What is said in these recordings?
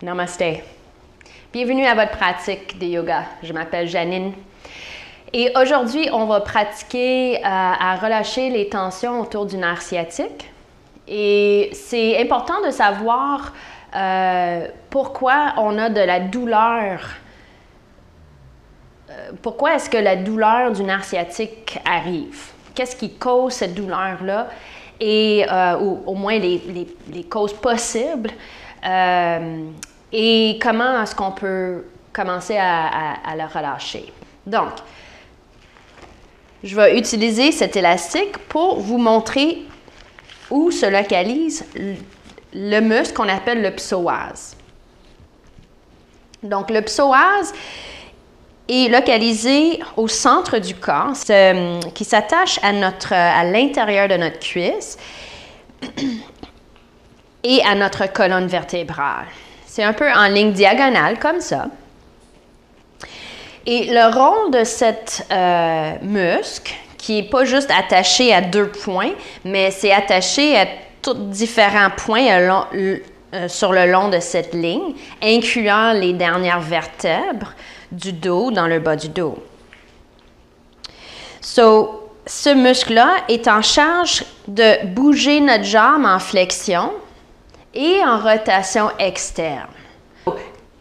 Namasté. Bienvenue à votre pratique de yoga. Je m'appelle Janine. Et aujourd'hui, on va pratiquer à relâcher les tensions autour du nerf sciatique. Et c'est important de savoir pourquoi on a de la douleur. Pourquoi est-ce que la douleur du nerf sciatique arrive? Qu'est-ce qui cause cette douleur-là? Et ou au moins les causes possibles. Et comment est-ce qu'on peut commencer à la relâcher? Donc, je vais utiliser cet élastique pour vous montrer où se localise le muscle qu'on appelle le psoas. Donc, le psoas est localisé au centre du corps, qui s'attache à l'intérieur de notre cuisse et à notre colonne vertébrale. C'est un peu en ligne diagonale, comme ça. Et le rôle de cet muscle, qui n'est pas juste attaché à 2 points, mais c'est attaché à tous différents points sur le long de cette ligne, incluant les dernières vertèbres du dos, dans le bas du dos. Ce muscle-là est en charge de bouger notre jambe en flexion et en rotation externe.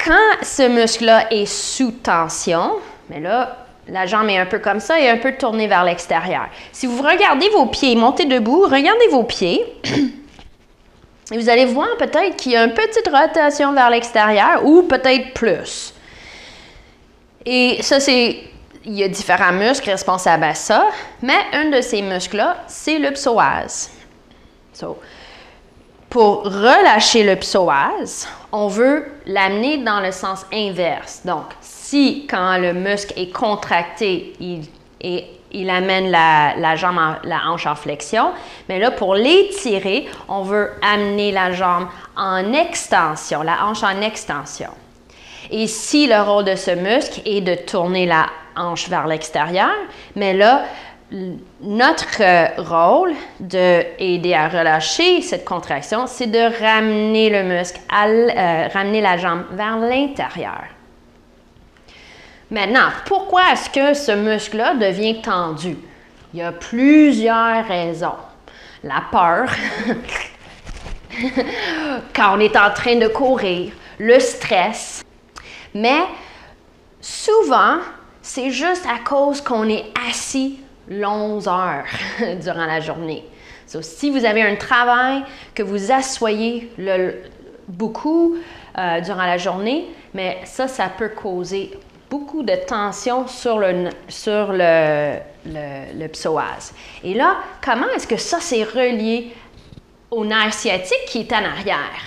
Quand ce muscle-là est sous tension, mais là, la jambe est un peu comme ça et un peu tournée vers l'extérieur. Si vous regardez vos pieds, montez debout, regardez vos pieds, et vous allez voir peut-être qu'il y a une petite rotation vers l'extérieur ou peut-être plus. Et ça, il y a différents muscles responsables à ça, mais un de ces muscles-là, c'est le psoas. Pour relâcher le psoas, on veut l'amener dans le sens inverse. Donc, si quand le muscle est contracté, il amène la jambe, la hanche en flexion, mais là, pour l'étirer, on veut amener la jambe en extension, la hanche en extension. Et si le rôle de ce muscle est de tourner la hanche vers l'extérieur, mais là, notre rôle d'aider à relâcher cette contraction, c'est de ramener le muscle, ramener la jambe vers l'intérieur. Maintenant, pourquoi est-ce que ce muscle-là devient tendu? Il y a plusieurs raisons. La peur, quand on est en train de courir, le stress, mais souvent, c'est juste à cause qu'on est assis longues heures durant la journée. Si vous avez un travail que vous asseyez beaucoup durant la journée, mais ça peut causer beaucoup de tension sur le psoas. Et là, comment est-ce que ça c'est relié au nerf sciatique qui est en arrière?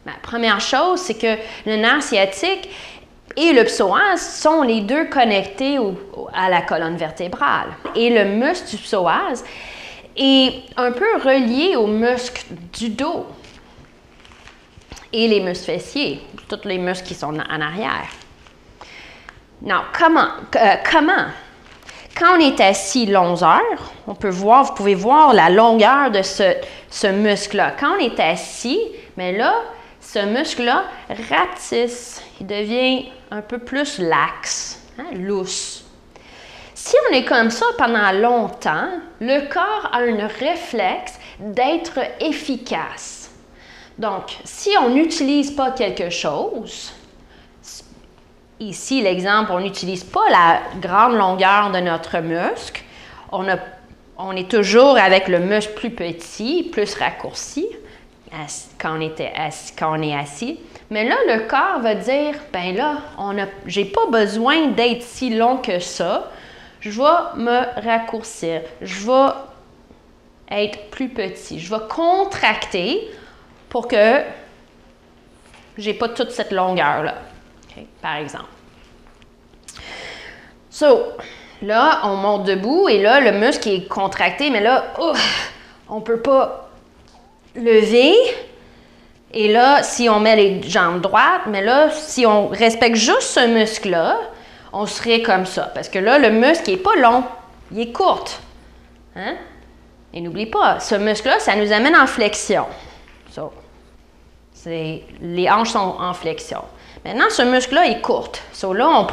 La première chose, c'est que le nerf sciatique et le psoas sont les deux connectés à la colonne vertébrale. Et le muscle du psoas est un peu relié au muscle du dos et les muscles fessiers, tous les muscles qui sont en arrière. Non, comment? Quand on est assis longues heures, vous pouvez voir la longueur de ce muscle-là. Quand on est assis, mais là, ce muscle-là ratisse, il devient un peu plus laxe, lousse. Si on est comme ça pendant longtemps, le corps a un réflexe d'être efficace. Donc, si on n'utilise pas quelque chose, ici l'exemple, on n'utilise pas la grande longueur de notre muscle, on est toujours avec le muscle plus petit, plus raccourci, quand on est assis. Mais là, le corps va dire, ben là, j'ai pas besoin d'être si long que ça. Je vais me raccourcir. Je vais être plus petit. Je vais contracter pour que j'ai pas toute cette longueur-là. Okay, par exemple. Là, on monte debout et là, le muscle est contracté, mais là, on peut pas lever. Et là, si on met les jambes droites, mais là, si on respecte juste ce muscle-là, on serait comme ça. Parce que là, le muscle n'est pas long, il est court. Hein? Et n'oublie pas, ce muscle-là, ça nous amène en flexion. Les hanches sont en flexion. Maintenant, ce muscle-là est court. Là,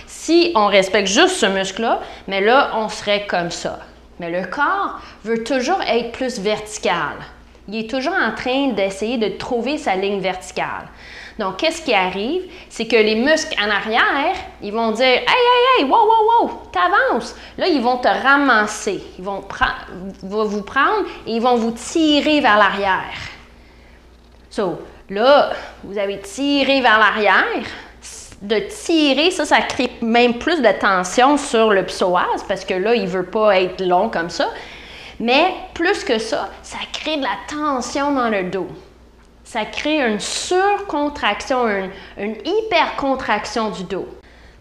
si on respecte juste ce muscle-là, mais là, on serait comme ça. Mais le corps veut toujours être plus vertical. Il est toujours en train d'essayer de trouver sa ligne verticale. Donc, qu'est-ce qui arrive? C'est que les muscles en arrière, ils vont dire « Hey, hey, hey, wow, wow, wow, t'avances! » Là, ils vont te ramasser. Ils vont vous prendre et ils vont vous tirer vers l'arrière. Là, vous avez tiré vers l'arrière. De tirer, ça crée même plus de tension sur le psoas parce que là, il ne veut pas être long comme ça. Mais plus que ça crée de la tension dans le dos. Ça crée une surcontraction, une hypercontraction du dos.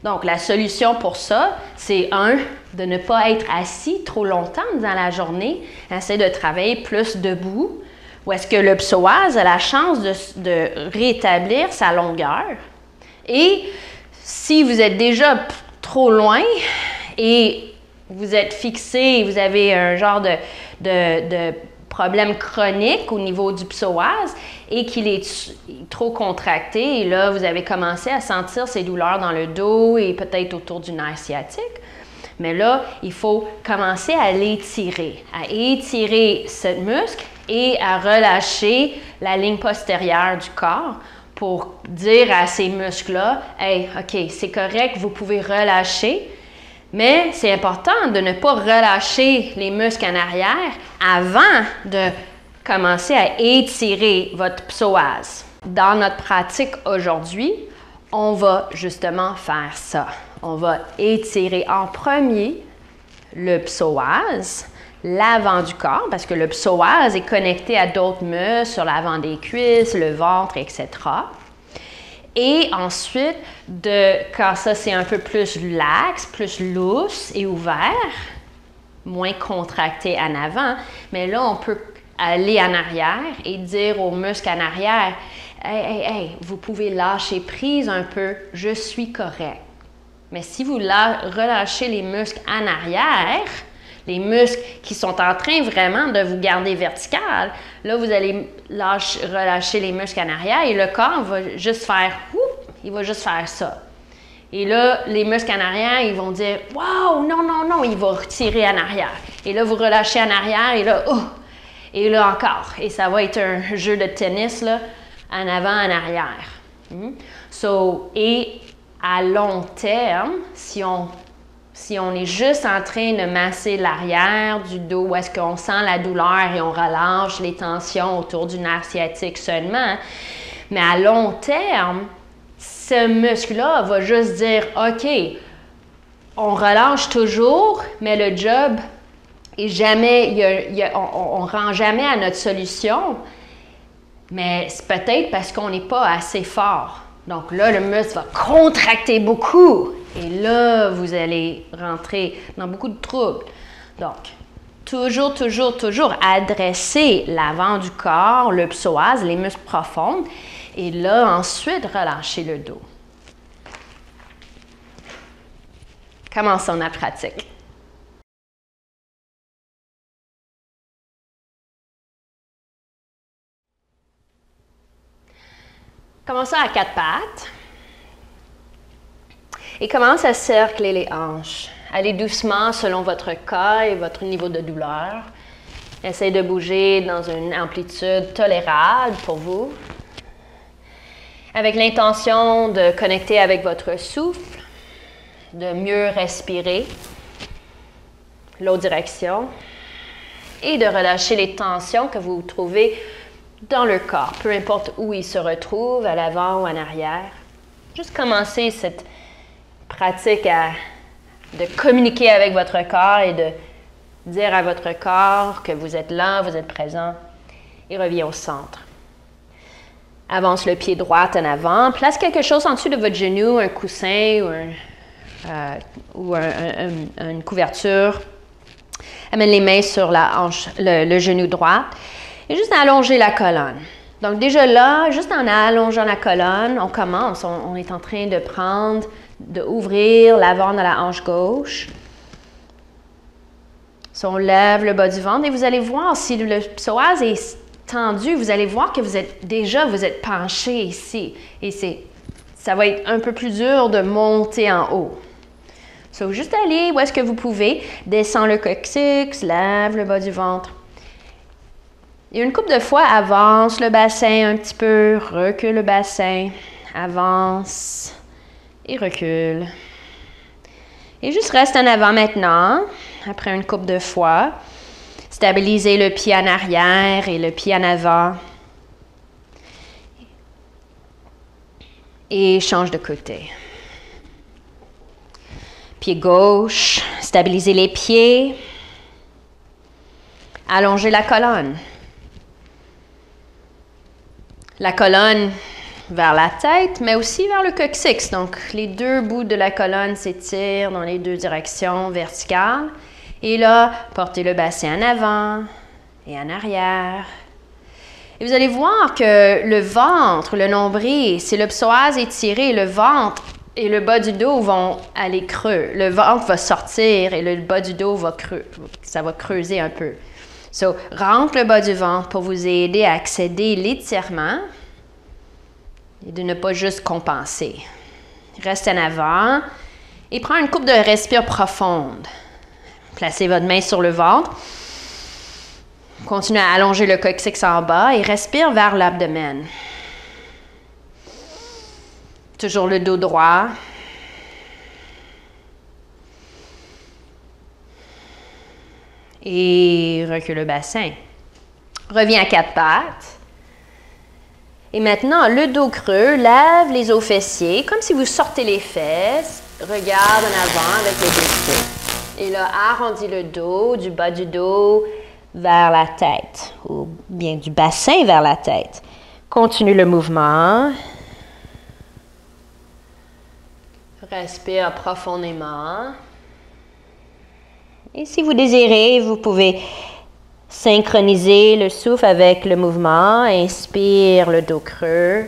Donc, la solution pour ça, c'est de ne pas être assis trop longtemps dans la journée. Essayer de travailler plus debout. Ou est-ce que le psoas a la chance de rétablir sa longueur? Et si vous êtes déjà trop loin et vous êtes fixé, vous avez un genre de problème chronique au niveau du psoas et qu'il est trop contracté, et là, vous avez commencé à sentir ces douleurs dans le dos et peut-être autour du nerf sciatique. Mais là, il faut commencer à l'étirer, à étirer ce muscle et à relâcher la ligne postérieure du corps pour dire à ces muscles-là, « Hey, OK, c'est correct, vous pouvez relâcher. » Mais c'est important de ne pas relâcher les muscles en arrière avant de commencer à étirer votre psoas. Dans notre pratique aujourd'hui, on va justement faire ça. On va étirer en premier le psoas, l'avant du corps, parce que le psoas est connecté à d'autres muscles sur l'avant des cuisses, le ventre, etc. Et ensuite, quand ça c'est un peu plus relax, plus lousse et ouvert, moins contracté en avant, mais là on peut aller en arrière et dire aux muscles en arrière, « Hey, hey, hey, vous pouvez lâcher prise un peu, je suis correct. » Mais si vous relâchez les muscles en arrière, les muscles qui sont en train vraiment de vous garder vertical, là, vous allez relâcher les muscles en arrière et le corps va juste faire « il va juste faire ça. » Et là, les muscles en arrière, ils vont dire « Wow, non, non, non », il va retirer en arrière. Et là, vous relâchez en arrière et là, « Oh ». Et là encore. Et ça va être un jeu de tennis, là, en avant, en arrière. Et à long terme, si on est juste en train de masser l'arrière du dos, où est-ce qu'on sent la douleur et on relâche les tensions autour du nerf sciatique seulement, mais à long terme, ce muscle-là va juste dire « OK, on relâche toujours, mais le job est jamais, on ne rend jamais à notre solution, mais c'est peut-être parce qu'on n'est pas assez fort. » Donc là, le muscle va contracter beaucoup. Et là, vous allez rentrer dans beaucoup de troubles. Donc, toujours, toujours, toujours adresser l'avant du corps, le psoas, les muscles profonds. Et là, ensuite, relâcher le dos. Commençons la pratique. Commençons à quatre pattes. Et commence à cercler les hanches. Allez doucement selon votre cas et votre niveau de douleur. Essayez de bouger dans une amplitude tolérable pour vous. Avec l'intention de connecter avec votre souffle, de mieux respirer l'autre direction et de relâcher les tensions que vous trouvez dans le corps, peu importe où ils se retrouvent, à l'avant ou en arrière. Juste commencer cette pratique de communiquer avec votre corps et de dire à votre corps que vous êtes là, vous êtes présent, et reviens au centre. Avance le pied droit en avant, place quelque chose en dessous de votre genou, un coussin ou une couverture. Amène les mains sur la hanche, le genou droit et juste allonger la colonne. Donc déjà là, juste en allongeant la colonne, on commence, on est en train d'ouvrir l'avant de la hanche gauche. Si on lève le bas du ventre et vous allez voir si le psoas est tendu, vous allez voir que vous êtes penché ici. Et ça va être un peu plus dur de monter en haut. So, juste aller où est-ce que vous pouvez. Descends le coccyx, lève le bas du ventre. Et une couple de fois, avance le bassin un petit peu, recule le bassin, avance et recule. Et juste reste en avant maintenant, après une couple de fois. Stabilisez le pied en arrière et le pied en avant. Et change de côté. Pied gauche, stabilisez les pieds. Allongez la colonne. La colonne vers la tête, mais aussi vers le coccyx. Donc, les deux bouts de la colonne s'étirent dans les deux directions verticales. Et là, portez le bassin en avant et en arrière. Et vous allez voir que le ventre, le nombril, si le psoas est étiré, le ventre et le bas du dos vont aller creux. Le ventre va sortir et le bas du dos va ça va creuser un peu. So, rentre le bas du ventre pour vous aider à accéder l'étirement et de ne pas juste compenser. Reste en avant et prends une coupe de respire profonde. Placez votre main sur le ventre. Continuez à allonger le coccyx en bas et respire vers l'abdomen. Toujours le dos droit. Et recule le bassin. Reviens à quatre pattes. Et maintenant, le dos creux, lève les os fessiers, comme si vous sortez les fesses. Regarde en avant avec les deux pieds. Et là, arrondis le dos, du bas du dos vers la tête, ou bien du bassin vers la tête. Continue le mouvement. Respire profondément. Et si vous désirez, vous pouvez synchroniser le souffle avec le mouvement. Inspire le dos creux.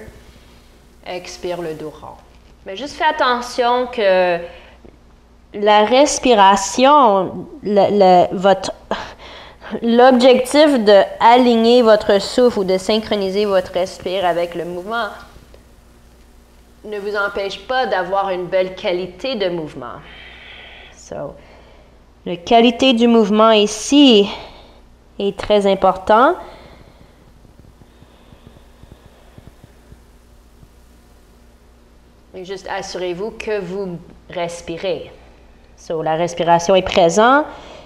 Expire le dos rond. Mais juste fais attention que la respiration, l'objectif de aligner votre souffle ou de synchroniser votre respire avec le mouvement ne vous empêche pas d'avoir une belle qualité de mouvement. So, la qualité du mouvement ici est très important. Et juste assurez-vous que vous respirez. So, la respiration est présente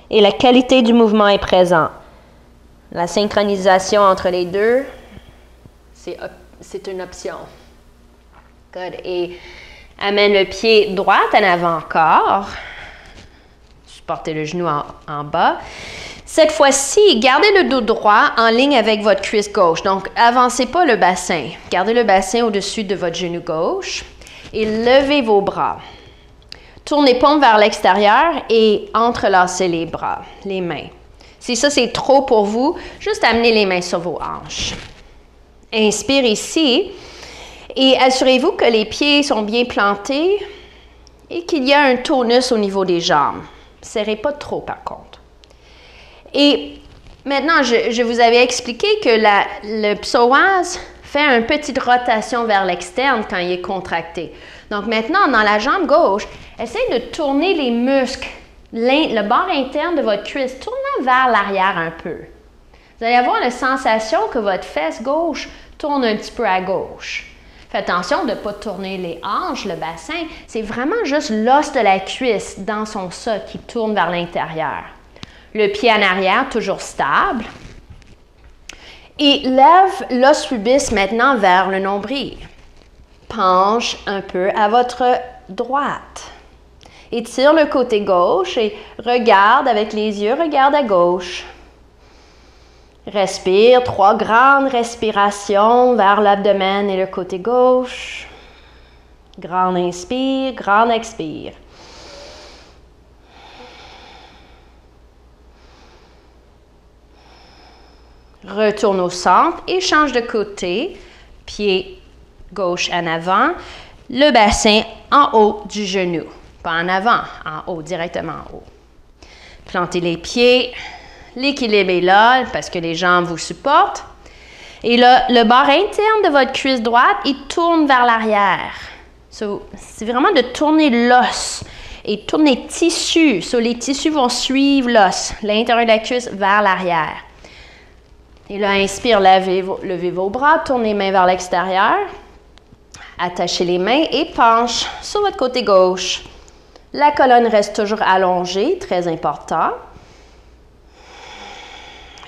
et la qualité du mouvement est présente. La synchronisation entre les deux, c'est une option. Good. Et amène le pied droit en avant encore. Portez le genou en bas. Cette fois-ci, gardez le dos droit en ligne avec votre cuisse gauche. Donc, avancez pas le bassin. Gardez le bassin au-dessus de votre genou gauche et levez vos bras. Tournez paume vers l'extérieur et entrelacez les bras, les mains. Si ça, c'est trop pour vous, juste amenez les mains sur vos hanches. Inspire ici et assurez-vous que les pieds sont bien plantés et qu'il y a un tonus au niveau des jambes. Serrez pas trop, par contre. Et maintenant, je vous avais expliqué que le psoas fait une petite rotation vers l'externe quand il est contracté. Donc maintenant, dans la jambe gauche, essayez de tourner les muscles, le bord interne de votre cuisse, tournant vers l'arrière un peu. Vous allez avoir la sensation que votre fesse gauche tourne un petit peu à gauche. Faites attention de ne pas tourner les hanches, le bassin. C'est vraiment juste l'os de la cuisse dans son sol qui tourne vers l'intérieur. Le pied en arrière, toujours stable. Et lève l'os pubis maintenant vers le nombril. Penche un peu à votre droite. Étire le côté gauche et regarde avec les yeux, regarde à gauche. Respire, 3 grandes respirations vers l'abdomen et le côté gauche. Grande inspire, grande expire. Retourne au centre et change de côté. Pied gauche en avant, le bassin en haut du genou. Pas en avant, en haut, directement en haut. Plantez les pieds. L'équilibre est là parce que les jambes vous supportent. Et là, le bord interne de votre cuisse droite, il tourne vers l'arrière. So, c'est vraiment de tourner l'os et tourner les tissus. So, les tissus vont suivre l'os, l'intérieur de la cuisse vers l'arrière. Et là, inspire, levez vos bras, tournez les mains vers l'extérieur. Attachez les mains et penche sur votre côté gauche. La colonne reste toujours allongée, très important.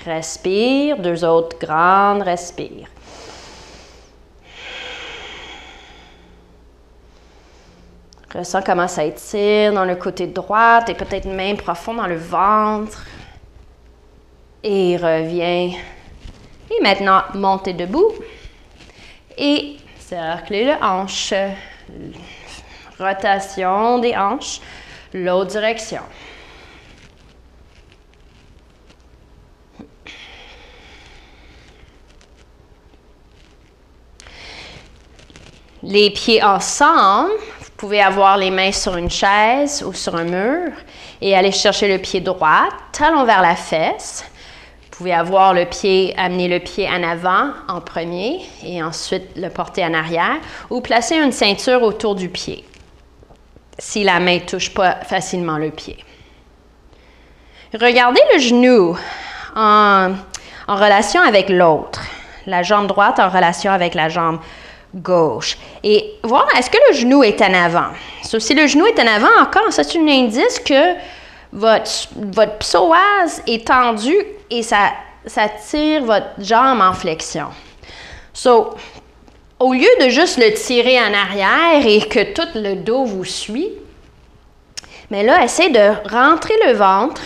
Respire, 2 autres grandes respires. Ressens comment ça étire dans le côté droit et peut-être même profond dans le ventre. Et reviens. Et maintenant, montez debout. Et cerclez le hanche. Rotation des hanches. L'autre direction. Les pieds ensemble. Vous pouvez avoir les mains sur une chaise ou sur un mur et aller chercher le pied droit, talon vers la fesse. Vous pouvez amener le pied en avant en premier et ensuite le porter en arrière ou placer une ceinture autour du pied si la main ne touche pas facilement le pied. Regardez le genou en relation avec l'autre, la jambe droite en relation avec la jambe gauche. Et voir, est-ce que le genou est en avant? Si le genou est en avant, encore, c'est un indice que votre psoas est tendu et ça tire votre jambe en flexion. Au lieu de juste le tirer en arrière et que tout le dos vous suit, mais là, essayez de rentrer le ventre,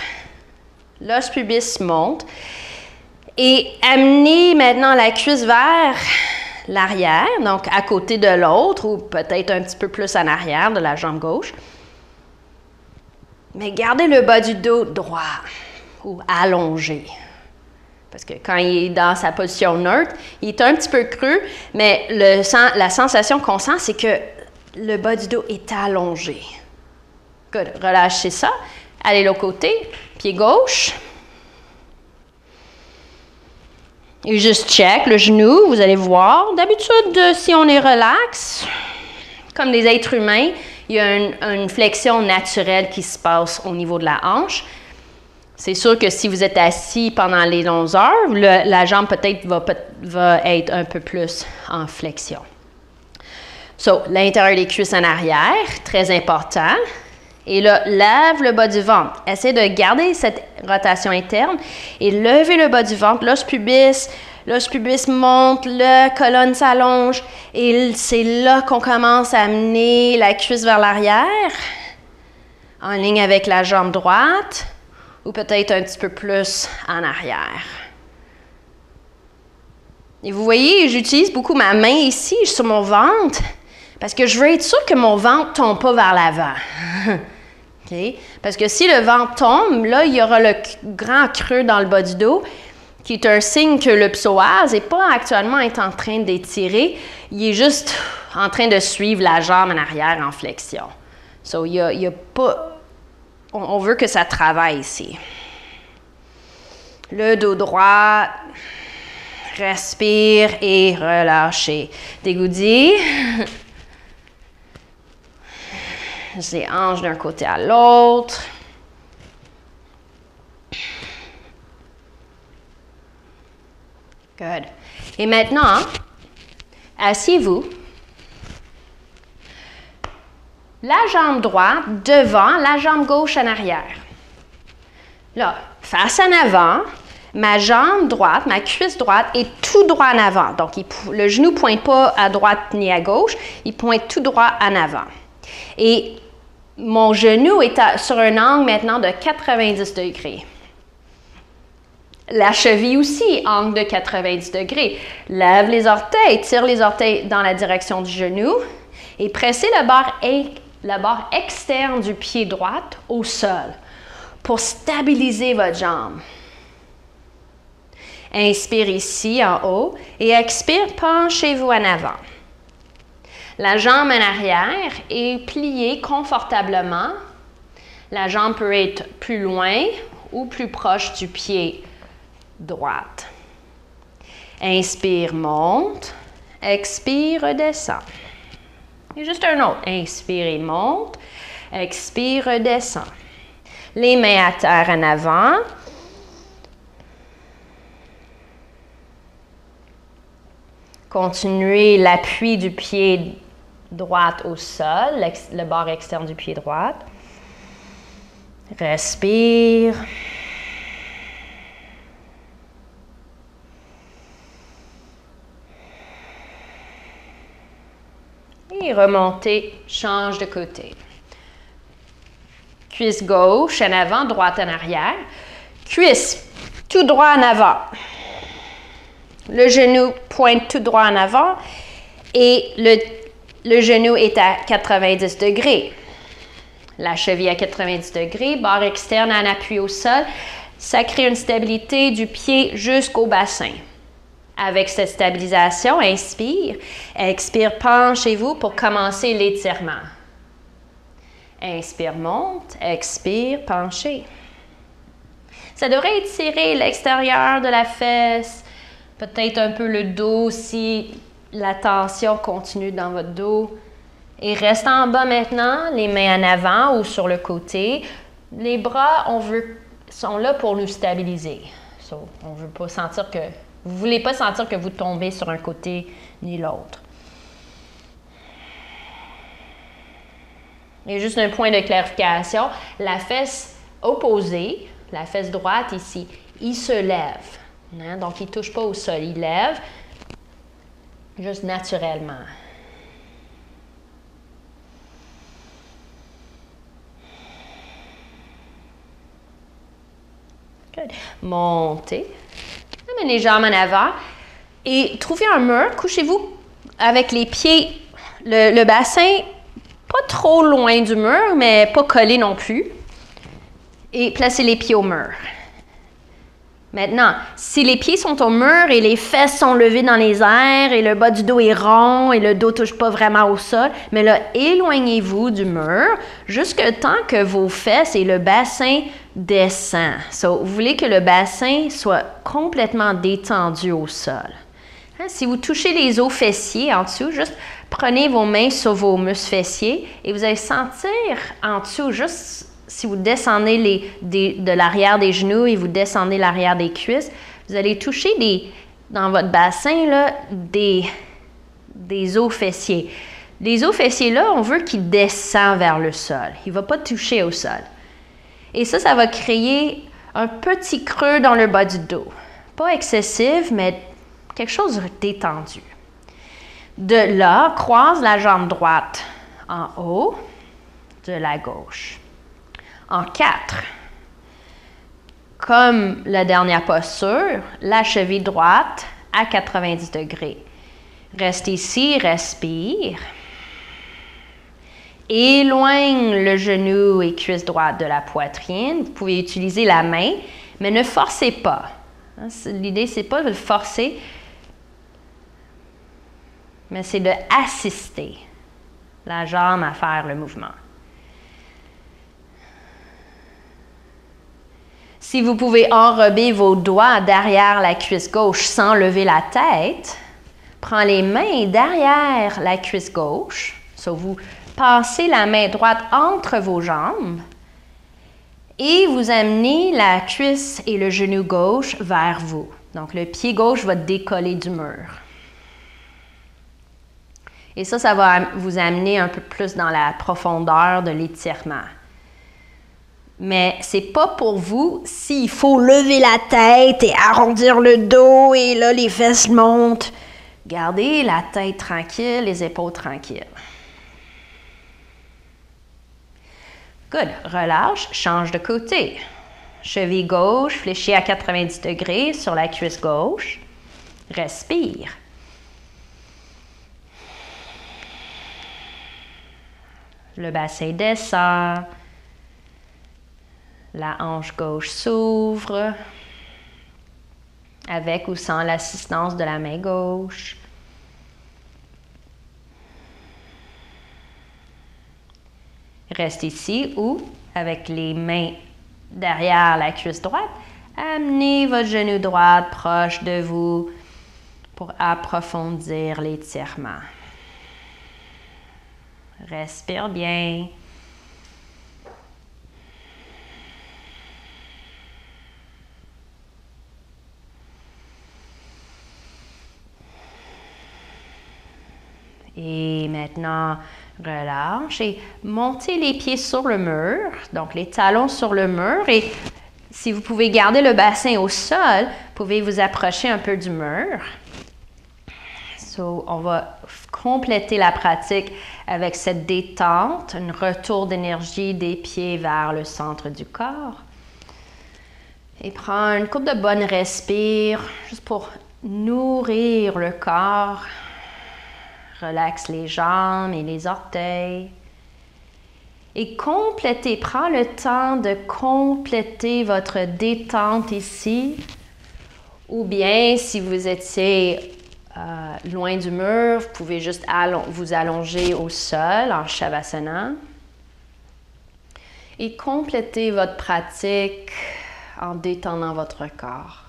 l'os pubis monte et amenez maintenant la cuisse vers l'arrière, donc à côté de l'autre ou peut-être un petit peu plus en arrière de la jambe gauche. Mais gardez le bas du dos droit ou allongé. Parce que quand il est dans sa position neutre, il est un petit peu creux, mais la sensation qu'on sent, c'est que le bas du dos est allongé. Good. Relâchez ça. Allez de l'autre côté. Pied gauche. Et juste check le genou, vous allez voir. D'habitude, si on est relax, comme des êtres humains, il y a une flexion naturelle qui se passe au niveau de la hanche. C'est sûr que si vous êtes assis pendant les longues heures, la jambe peut-être va être un peu plus en flexion. L'intérieur des cuisses en arrière, très important. Et là, lève le bas du ventre. Essayez de garder cette rotation interne et levez le bas du ventre. L'os pubis monte, la colonne s'allonge et c'est là qu'on commence à amener la cuisse vers l'arrière, en ligne avec la jambe droite ou peut-être un petit peu plus en arrière. Et vous voyez, j'utilise beaucoup ma main ici sur mon ventre parce que je veux être sûre que mon ventre ne tombe pas vers l'avant. Okay? Parce que si le ventre tombe, là, il y aura le grand creux dans le bas du dos, qui est un signe que le psoas n'est pas actuellement en train d'étirer, il est juste en train de suivre la jambe en arrière en flexion. Il y a pas... On veut que ça travaille ici. Le dos droit, respire et relâchez. Dégourdis. Les hanches d'un côté à l'autre. Good. Et maintenant, asseyez-vous. La jambe droite devant, la jambe gauche en arrière. Là, face en avant, ma jambe droite, ma cuisse droite est tout droit en avant. Donc, le genou ne pointe pas à droite ni à gauche, il pointe tout droit en avant. Et mon genou est sur un angle maintenant de 90 degrés. La cheville aussi, angle de 90 degrés. Lève les orteils, tire les orteils dans la direction du genou et pressez la barre externe du pied droit au sol pour stabiliser votre jambe. Inspire ici en haut et expire, penchez-vous en avant. La jambe en arrière est pliée confortablement. La jambe peut être plus loin ou plus proche du pied droit. Inspire, monte. Expire, redescend. Et juste un autre. Inspire et monte. Expire, redescend. Les mains à terre en avant. Continuez l'appui du pied droit au sol, le bord externe du pied droit. Respire. Et remontez, change de côté. Cuisse gauche en avant, droite en arrière. Cuisse tout droit en avant. Le genou pointe tout droit en avant et le genou est à 90 degrés. La cheville à 90 degrés, barre externe en appui au sol. Ça crée une stabilité du pied jusqu'au bassin. Avec cette stabilisation, inspire. Expire, penchez-vous pour commencer l'étirement. Inspire, monte. Expire, penchez. Ça devrait étirer l'extérieur de la fesse, peut-être un peu le dos si la tension continue dans votre dos. Et reste en bas maintenant, les mains en avant ou sur le côté. Les bras, sont là pour nous stabiliser. On veut pas sentir que... Vous ne voulez pas sentir que vous tombez sur un côté ni l'autre. Et juste un point de clarification, la fesse opposée, la fesse droite ici, il se lève. Hein? Donc, il ne touche pas au sol, il lève juste naturellement. Good. Montez. Amenez les jambes en avant et trouvez un mur. Couchez-vous avec les pieds, le bassin pas trop loin du mur, mais pas collé non plus. Et placez les pieds au mur. Maintenant, si les pieds sont au mur et les fesses sont levées dans les airs et le bas du dos est rond et le dos ne touche pas vraiment au sol, mais là, éloignez-vous du mur jusqu'à temps que vos fesses et le bassin descendent. Vous voulez que le bassin soit complètement détendu au sol. Hein, si vous touchez les os fessiers en dessous, juste prenez vos mains sur vos muscles fessiers et vous allez sentir en dessous, juste si vous descendez de l'arrière des genoux et vous descendez l'arrière des cuisses, vous allez toucher dans votre bassin là, des os fessiers. Les os fessiers là, on veut qu'ils descendent vers le sol. Il ne va pas toucher au sol. Et ça va créer un petit creux dans le bas du dos. Pas excessif, mais quelque chose de détendu. De là, croise la jambe droite en haut de la gauche. En 4. Comme la dernière posture, la cheville droite à 90 degrés. Reste ici, respire. Éloigne le genou et cuisse droite de la poitrine. Vous pouvez utiliser la main, mais ne forcez pas. L'idée, ce n'est pas de le forcer, mais c'est d'assister la jambe à faire le mouvement. Si vous pouvez enrober vos doigts derrière la cuisse gauche sans lever la tête, prends les mains derrière la cuisse gauche. Vous passez la main droite entre vos jambes et vous amenez la cuisse et le genou gauche vers vous. Donc, le pied gauche va décoller du mur. Et ça va vous amener un peu plus dans la profondeur de l'étirement. Mais ce n'est pas pour vous s'il faut lever la tête et arrondir le dos et là, les fesses montent. Gardez la tête tranquille, les épaules tranquilles. Good. Relâche, change de côté. Cheville gauche, fléchie à 90 degrés sur la cuisse gauche. Respire. Le bassin descend. La hanche gauche s'ouvre, avec ou sans l'assistance de la main gauche. Reste ici ou, avec les mains derrière la cuisse droite, amenez votre genou droit proche de vous pour approfondir l'étirement. Respire bien. Et maintenant, relâche et montez les pieds sur le mur, donc les talons sur le mur. Et si vous pouvez garder le bassin au sol, vous pouvez vous approcher un peu du mur. On va compléter la pratique avec cette détente, un retour d'énergie des pieds vers le centre du corps. Et prends une couple de bonnes respires, juste pour nourrir le corps. Relaxe les jambes et les orteils. Et complétez, prends le temps de compléter votre détente ici. Ou bien, si vous étiez loin du mur, vous pouvez juste vous allonger au sol en Shavasana. Et complétez votre pratique en détendant votre corps.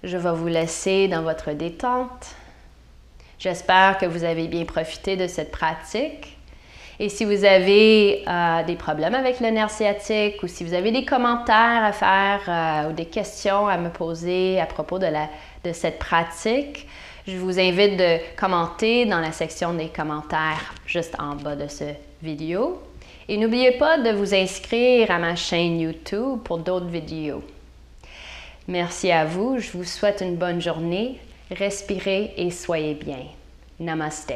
Je vais vous laisser dans votre détente. J'espère que vous avez bien profité de cette pratique. Et si vous avez des problèmes avec le nerf sciatique ou si vous avez des commentaires à faire ou des questions à me poser à propos de cette pratique, je vous invite de commenter dans la section des commentaires juste en bas de cette vidéo. Et n'oubliez pas de vous inscrire à ma chaîne YouTube pour d'autres vidéos. Merci à vous, je vous souhaite une bonne journée. Respirez et soyez bien. Namaste.